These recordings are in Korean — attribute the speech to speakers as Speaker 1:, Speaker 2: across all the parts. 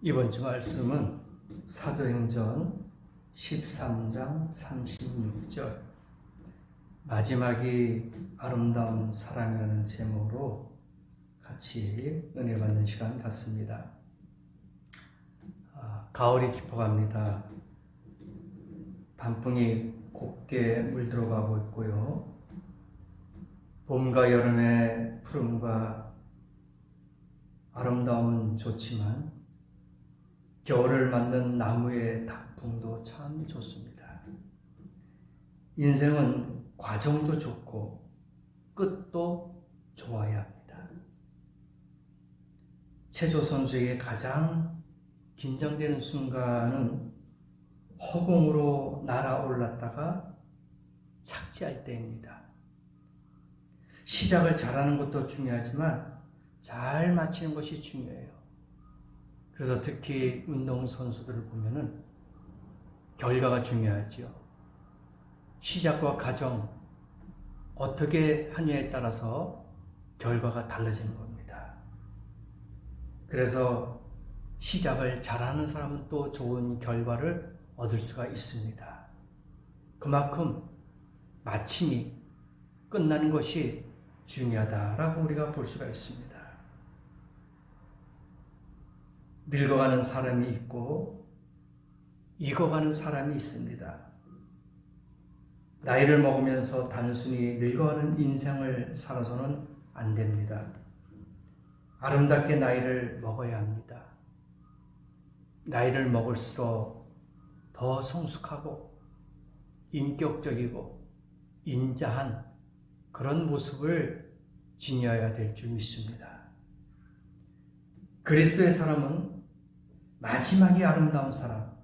Speaker 1: 이번 주 말씀은 사도행전 13장 36절 마지막이 아름다운 사람이라는 제목으로 같이 은혜 받는 시간 같습니다. 가을이 깊어갑니다. 단풍이 곱게 물들어가고 있고요. 봄과 여름의 푸름과 아름다움은 좋지만 겨울을 맞는 나무의 단풍도 참 좋습니다. 인생은 과정도 좋고 끝도 좋아야 합니다. 체조 선수에게 가장 긴장되는 순간은 허공으로 날아올랐다가 착지할 때입니다. 시작을 잘하는 것도 중요하지만 잘 마치는 것이 중요해요. 그래서 특히 운동선수들을 보면은 결과가 중요하지요. 시작과 과정, 어떻게 하느냐에 따라서 결과가 달라지는 겁니다. 그래서 시작을 잘하는 사람은 또 좋은 결과를 얻을 수가 있습니다. 그만큼 마침이 끝나는 것이 중요하다라고 우리가 볼 수가 있습니다. 늙어가는 사람이 있고 익어가는 사람이 있습니다. 나이를 먹으면서 단순히 늙어가는 인생을 살아서는 안 됩니다. 아름답게 나이를 먹어야 합니다. 나이를 먹을수록 더 성숙하고 인격적이고 인자한 그런 모습을 지녀야 될 줄 믿습니다. 그리스도의 사람은 마지막이 아름다운 사람,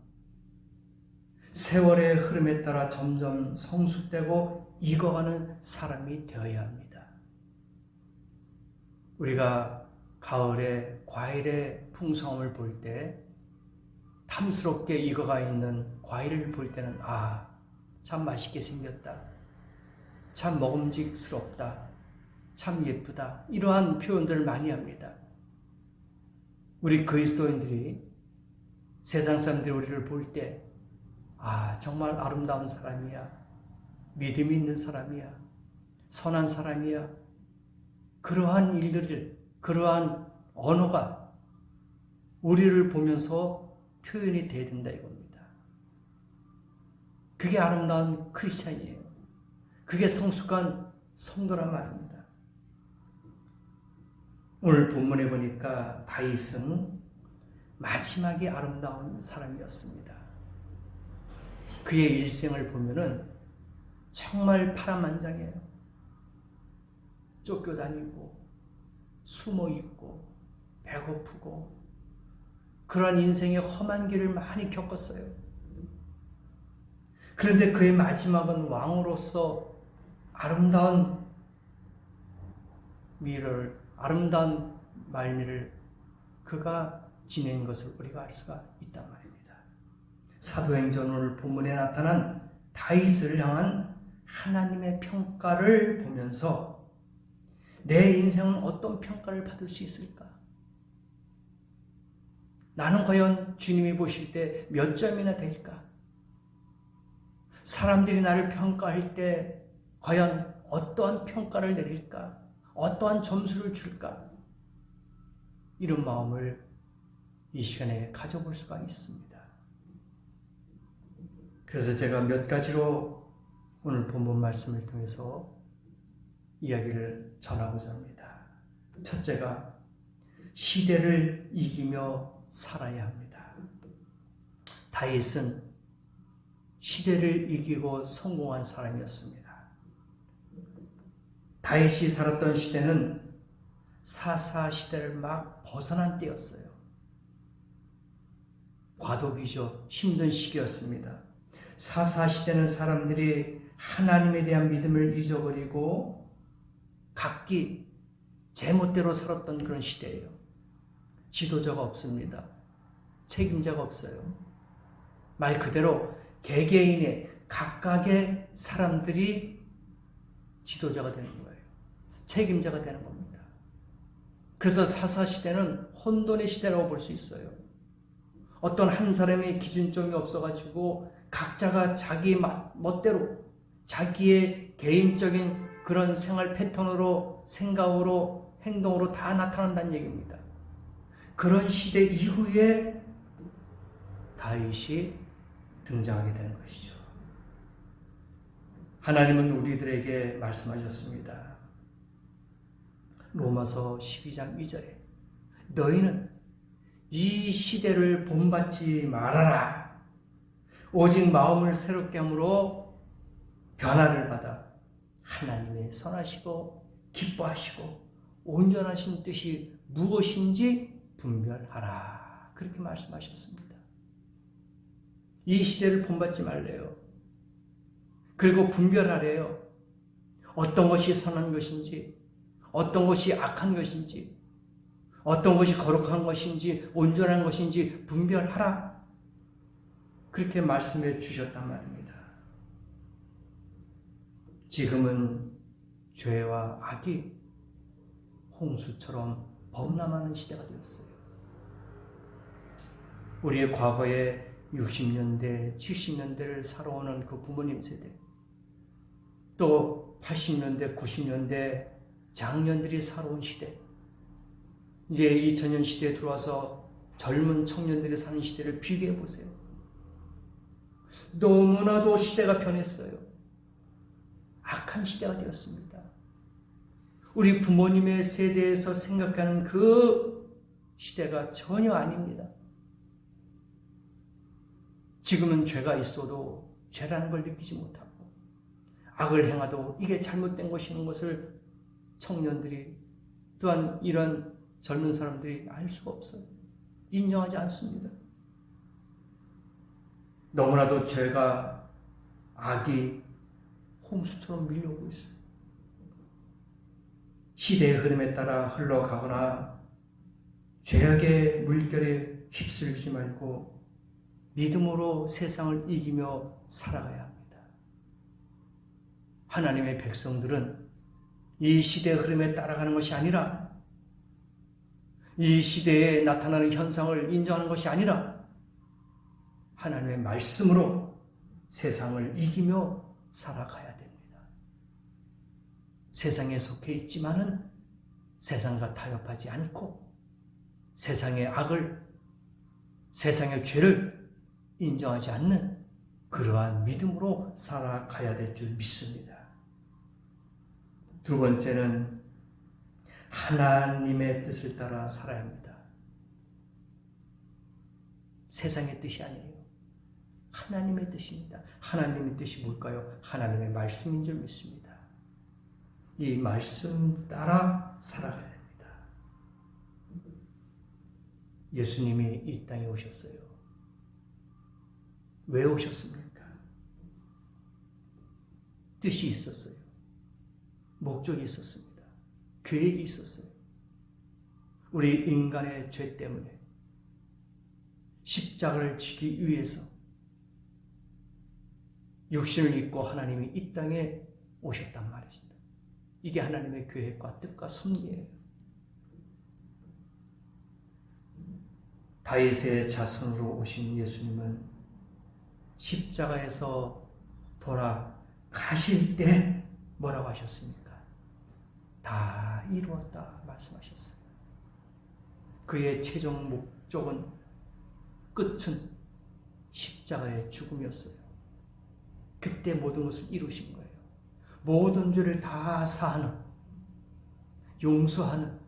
Speaker 1: 세월의 흐름에 따라 점점 성숙되고 익어가는 사람이 되어야 합니다. 우리가 가을에 과일의 풍성함을 볼 때 탐스럽게 익어가 있는 과일을 볼 때는 참 맛있게 생겼다, 참 먹음직스럽다, 참 예쁘다, 이러한 표현들을 많이 합니다. 우리 그리스도인들이 세상 사람들이 우리를 볼 때 정말 아름다운 사람이야, 믿음이 있는 사람이야, 선한 사람이야, 그러한 일들을, 그러한 언어가 우리를 보면서 표현이 돼야 된다 이겁니다. 그게 아름다운 크리스찬이에요. 그게 성숙한 성도란 말입니다. 오늘 본문에 보니까 다윗은 마지막에 아름다운 사람이었습니다. 그의 일생을 보면은 정말 파란만장해요. 쫓겨다니고 숨어 있고 배고프고 그러한 인생의 험한 길을 많이 겪었어요. 그런데 그의 마지막은 왕으로서 아름다운 아름다운 말미를 그가 지낸 것을 우리가 알 수가 있단 말입니다. 사도행전 오늘 본문에 나타난 다윗을 향한 하나님의 평가를 보면서 내 인생은 어떤 평가를 받을 수 있을까? 나는 과연 주님이 보실 때 몇 점이나 될까? 사람들이 나를 평가할 때 과연 어떠한 평가를 내릴까? 어떠한 점수를 줄까? 이런 마음을 이 시간에 가져볼 수가 있습니다. 그래서 제가 몇 가지로 오늘 본문 말씀을 통해서 이야기를 전하고자 합니다. 첫째가 시대를 이기며 살아야 합니다. 다윗은 시대를 이기고 성공한 사람이었습니다. 다윗이 살았던 시대는 사사 시대를 막 벗어난 때였어요. 과도기죠. 힘든 시기였습니다. 사사 시대는 사람들이 하나님에 대한 믿음을 잊어버리고 각기 제멋대로 살았던 그런 시대예요. 지도자가 없습니다. 책임자가 없어요. 말 그대로 개개인의 각각의 사람들이 지도자가 되는 거예요. 책임자가 되는 겁니다. 그래서 사사시대는 혼돈의 시대라고 볼 수 있어요. 어떤 한 사람의 기준점이 없어가지고 각자가 자기 멋대로 자기의 개인적인 그런 생활 패턴으로 생각으로 행동으로 다 나타난다는 얘기입니다. 그런 시대 이후에 다윗이 등장하게 되는 것이죠. 하나님은 우리들에게 말씀하셨습니다. 로마서 12장 2절에 너희는 이 시대를 본받지 말아라. 오직 마음을 새롭게 함으로 변화를 받아 하나님의 선하시고 기뻐하시고 온전하신 뜻이 무엇인지 분별하라. 그렇게 말씀하셨습니다. 이 시대를 본받지 말래요. 그리고 분별하래요. 어떤 것이 선한 것인지, 어떤 것이 악한 것인지, 어떤 것이 거룩한 것인지, 온전한 것인지 분별하라. 그렇게 말씀해 주셨단 말입니다. 지금은 죄와 악이 홍수처럼 범람하는 시대가 되었어요. 우리의 과거에 60년대, 70년대를 살아오는 그 부모님 세대, 또 80년대, 90년대 장년들이 살아온 시대, 이제 2000년 시대에 들어와서 젊은 청년들이 사는 시대를 비교해 보세요. 너무나도 시대가 변했어요. 악한 시대가 되었습니다. 우리 부모님의 세대에서 생각하는 그 시대가 전혀 아닙니다. 지금은 죄가 있어도 죄라는 걸 느끼지 못하고 악을 행하도 이게 잘못된 것이라는 것을 청년들이 또한 이런 젊은 사람들이 알 수가 없어요. 인정하지 않습니다. 너무나도 죄가 악이 홍수처럼 밀려오고 있어요. 시대의 흐름에 따라 흘러가거나 죄악의 물결에 휩쓸리지 말고 믿음으로 세상을 이기며 살아가야 합니다. 하나님의 백성들은 이 시대의 흐름에 따라가는 것이 아니라 이 시대에 나타나는 현상을 인정하는 것이 아니라 하나님의 말씀으로 세상을 이기며 살아가야 됩니다. 세상에 속해 있지만은 세상과 타협하지 않고 세상의 악을, 세상의 죄를 인정하지 않는 그러한 믿음으로 살아가야 될 줄 믿습니다. 두 번째는 하나님의 뜻을 따라 살아야 합니다. 세상의 뜻이 아니에요. 하나님의 뜻입니다. 하나님의 뜻이 뭘까요? 하나님의 말씀인 줄 믿습니다. 이 말씀 따라 살아가야 합니다. 예수님이 이 땅에 오셨어요. 왜 오셨습니까? 뜻이 있었어요. 목적이 있었습니다. 계획이 있었어요. 우리 인간의 죄 때문에 십자가를 지기 위해서 육신을 입고 하나님이 이 땅에 오셨단 말이십니다. 이게 하나님의 계획과 뜻과 섭리예요. 다윗의 자손으로 오신 예수님은 십자가에서 돌아가실 때 뭐라고 하셨습니까? 다 이루었다 말씀하셨어요. 그의 최종 목적은, 끝은 십자가의 죽음이었어요. 그때 모든 것을 이루신 거예요. 모든 죄를 다 사하는, 용서하는,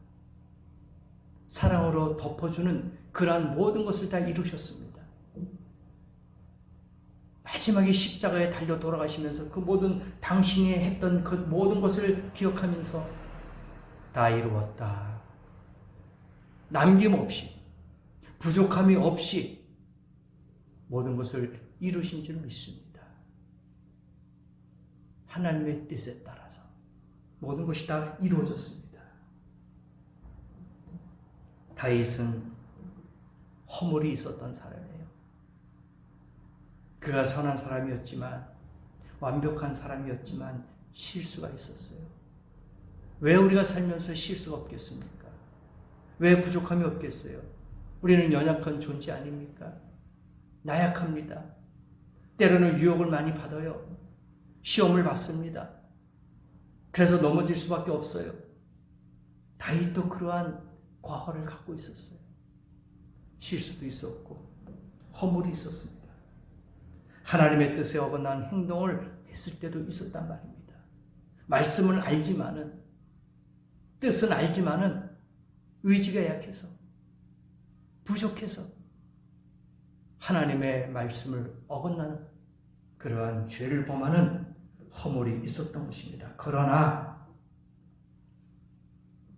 Speaker 1: 사랑으로 덮어주는 그러한 모든 것을 다 이루셨습니다. 마지막에 십자가에 달려 돌아가시면서 그 모든 당신이 했던 그 모든 것을 기억하면서 다 이루었다. 남김없이, 부족함이 없이 모든 것을 이루신 줄 믿습니다. 하나님의 뜻에 따라서 모든 것이 다 이루어졌습니다. 다윗은 허물이 있었던 사람이에요. 그가 선한 사람이었지만, 완벽한 사람이었지만 실수가 있었어요. 왜 우리가 살면서 실수가 없겠습니까? 왜 부족함이 없겠어요? 우리는 연약한 존재 아닙니까? 나약합니다. 때로는 유혹을 많이 받아요. 시험을 받습니다. 그래서 넘어질 수밖에 없어요. 다윗도 그러한 과거를 갖고 있었어요. 실수도 있었고 허물이 있었습니다. 하나님의 뜻에 어긋난 행동을 했을 때도 있었단 말입니다. 말씀을 알지만은, 뜻은 알지만은 의지가 약해서, 부족해서 하나님의 말씀을 어긋나는 그러한 죄를 범하는 허물이 있었던 것입니다. 그러나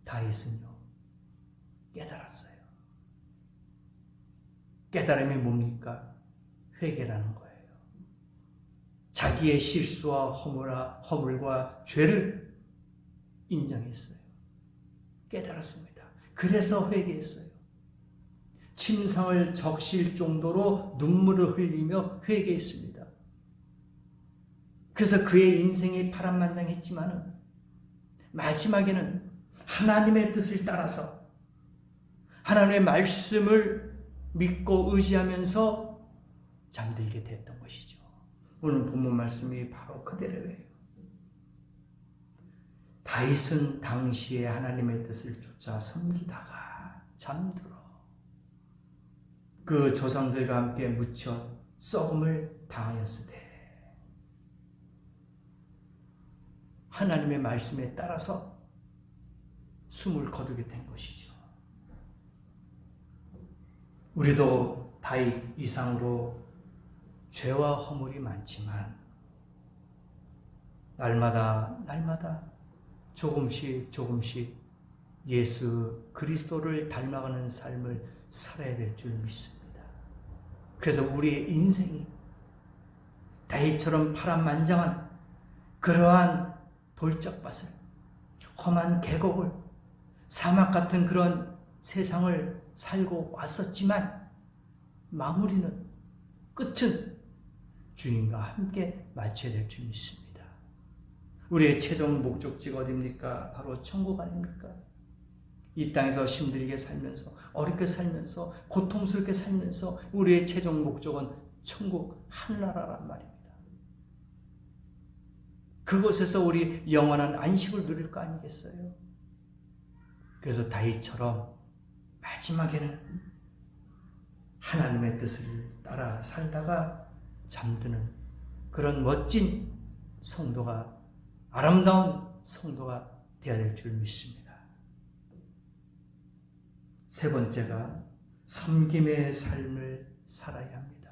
Speaker 1: 다윗은요, 깨달았어요. 깨달음이 뭡니까? 회개라는 거예요. 자기의 실수와 허물과 죄를 인정했어요. 깨달았습니다. 그래서 회개했어요. 침상을 적실 정도로 눈물을 흘리며 회개했습니다. 그래서 그의 인생이 파란만장했지만은 마지막에는 하나님의 뜻을 따라서 하나님의 말씀을 믿고 의지하면서 잠들게 됐던 것이죠. 오늘 본문 말씀이 바로 그대로예요. 다윗은 당시에 하나님의 뜻을 쫓아 섬기다가 잠들어 그 조상들과 함께 묻혀 썩음을 당하였으되 하나님의 말씀에 따라서 숨을 거두게 된 것이죠. 우리도 다윗 이상으로 죄와 허물이 많지만 날마다 조금씩 예수 그리스도를 닮아가는 삶을 살아야 될 줄 믿습니다. 그래서 우리의 인생이 다윗처럼 파란만장한 그러한 돌짝밭을, 험한 계곡을, 사막 같은 그런 세상을 살고 왔었지만 마무리는, 끝은 주님과 함께 마쳐야 될 줄 믿습니다. 우리의 최종 목적지가 어디입니까? 바로 천국 아닙니까? 이 땅에서 힘들게 살면서, 어렵게 살면서, 고통스럽게 살면서 우리의 최종 목적은 천국 하늘나라란 말입니다. 그곳에서 우리 영원한 안식을 누릴 거 아니겠어요? 그래서 다윗처럼 마지막에는 하나님의 뜻을 따라 살다가 잠드는 그런 멋진 성도가, 아름다운 성도가 되어야 될 줄 믿습니다. 세 번째가 섬김의 삶을 살아야 합니다.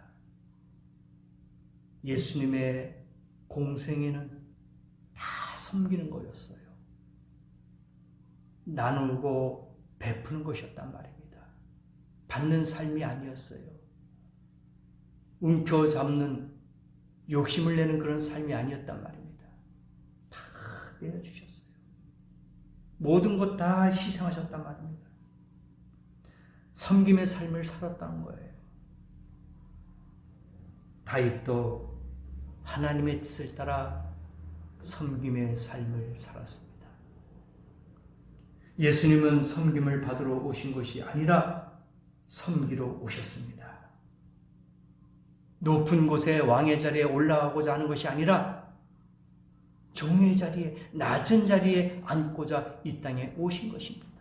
Speaker 1: 예수님의 공생애는 다 섬기는 거였어요. 나누고 베푸는 것이었단 말입니다. 받는 삶이 아니었어요. 움켜잡는, 욕심을 내는 그런 삶이 아니었단 말입니다. 다 내어주셨어요. 모든 것 다 희생하셨단 말입니다. 섬김의 삶을 살았다는 거예요. 다윗도 하나님의 뜻을 따라 섬김의 삶을 살았습니다. 예수님은 섬김을 받으러 오신 것이 아니라 섬기러 오셨습니다. 높은 곳에 왕의 자리에 올라가고자 하는 것이 아니라 종의 자리에, 낮은 자리에 앉고자 이 땅에 오신 것입니다.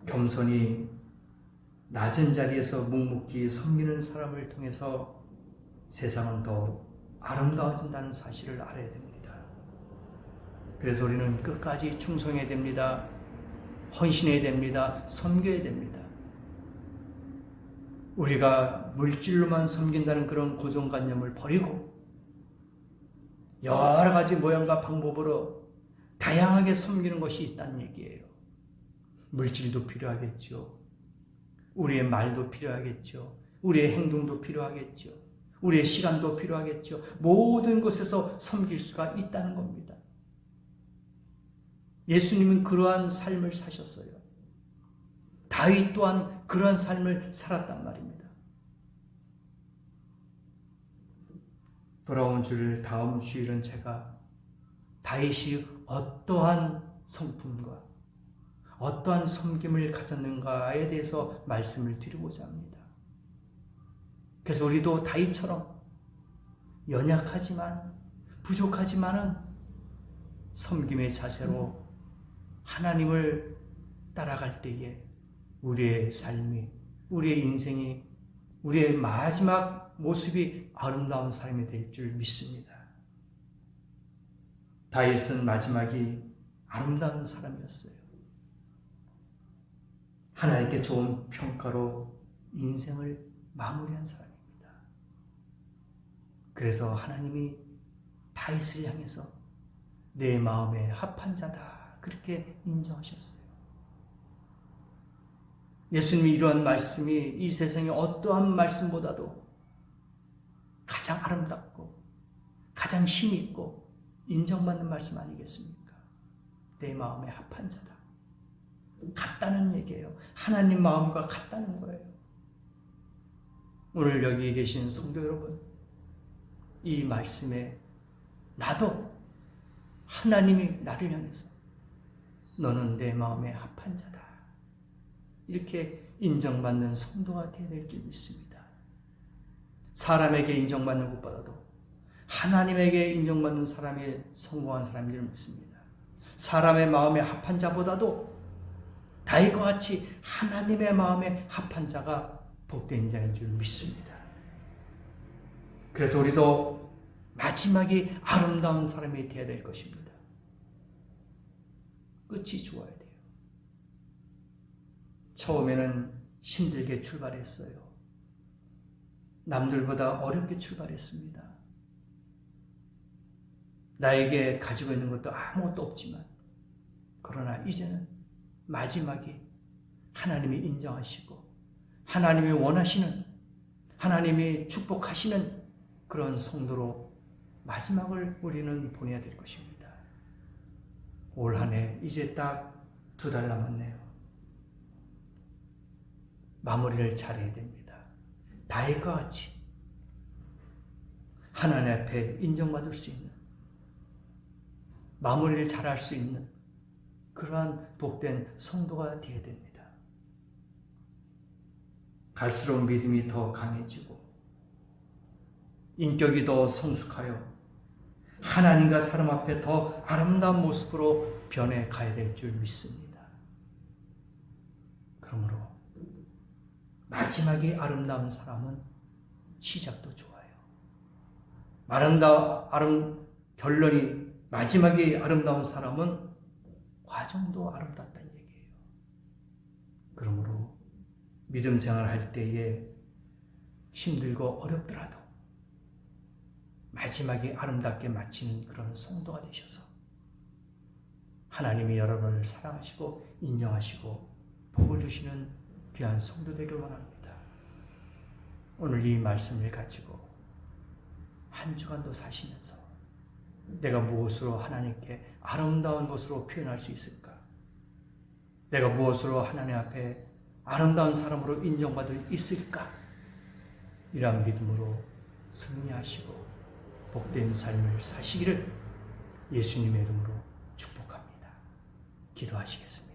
Speaker 1: 겸손히 낮은 자리에서 묵묵히 섬기는 사람을 통해서 세상은 더 아름다워진다는 사실을 알아야 됩니다. 그래서 우리는 끝까지 충성해야 됩니다. 헌신해야 됩니다. 섬겨야 됩니다. 우리가 물질로만 섬긴다는 그런 고정관념을 버리고 여러 가지 모양과 방법으로 다양하게 섬기는 것이 있다는 얘기예요. 물질도 필요하겠죠. 우리의 말도 필요하겠죠. 우리의 행동도 필요하겠죠. 우리의 시간도 필요하겠죠. 모든 것에서 섬길 수가 있다는 겁니다. 예수님은 그러한 삶을 사셨어요. 다윗 또한 그러한 삶을 살았단 말입니다. 돌아온 주일 다음 주일은 제가 다윗이 어떠한 성품과 어떠한 섬김을 가졌는가에 대해서 말씀을 드리고자 합니다. 그래서 우리도 다윗처럼 연약하지만 부족하지만은 섬김의 자세로 하나님을 따라갈 때에 우리의 삶이, 우리의 인생이, 우리의 마지막 모습이 아름다운 삶이 될 줄 믿습니다. 다윗은 마지막이 아름다운 사람이었어요. 하나님께 좋은 평가로 인생을 마무리한 사람입니다. 그래서 하나님이 다윗을 향해서 내 마음에 합한 자다 그렇게 인정하셨어요. 예수님이 이러한 말씀이 이 세상의 어떠한 말씀보다도 가장 아름답고 가장 힘있고 인정받는 말씀 아니겠습니까? 내 마음에 합한 자다. 같다는 얘기예요. 하나님 마음과 같다는 거예요. 오늘 여기 계신 성도 여러분, 이 말씀에 나도 하나님이 나를 향해서 너는 내 마음에 합한 자다 이렇게 인정받는 성도가 되어야 될 줄 믿습니다. 사람에게 인정받는 것보다도 하나님에게 인정받는 사람이 성공한 사람인 줄 믿습니다. 사람의 마음에 합한 자보다도 다윗과 같이 하나님의 마음에 합한 자가 복된 자인 줄 믿습니다. 그래서 우리도 마지막이 아름다운 사람이 되어야 될 것입니다. 끝이 좋아야 돼요. 처음에는 힘들게 출발했어요. 남들보다 어렵게 출발했습니다. 나에게 가지고 있는 것도 아무것도 없지만, 그러나 이제는 마지막이 하나님이 인정하시고 하나님이 원하시는, 하나님이 축복하시는 그런 성도로 마지막을 우리는 보내야 될 것입니다. 올 한 해 이제 딱 2달 남았네요. 마무리를 잘해야 됩니다. 다윗과 같이 하나님 앞에 인정받을 수 있는, 마무리를 잘할 수 있는 그러한 복된 성도가 되어야 됩니다. 갈수록 믿음이 더 강해지고 인격이 더 성숙하여 하나님과 사람 앞에 더 아름다운 모습으로 변해 가야 될 줄 믿습니다. 그러므로 마지막이 아름다운 사람은 시작도 좋아요. 결론이 마지막이 아름다운 사람은 과정도 아름답다는 얘기예요. 그러므로 믿음 생활할 때에 힘들고 어렵더라도 마지막이 아름답게 마치는 그런 성도가 되셔서 하나님이 여러분을 사랑하시고 인정하시고 복을 주시는 귀한 성도 되길 원합니다. 오늘 이 말씀을 가지고 한 주간도 사시면서 내가 무엇으로 하나님께 아름다운 것으로 표현할 수 있을까? 내가 무엇으로 하나님 앞에 아름다운 사람으로 인정받을 수 있을까? 이러한 믿음으로 승리하시고 복된 삶을 사시기를 예수님의 이름으로 축복합니다. 기도하시겠습니다.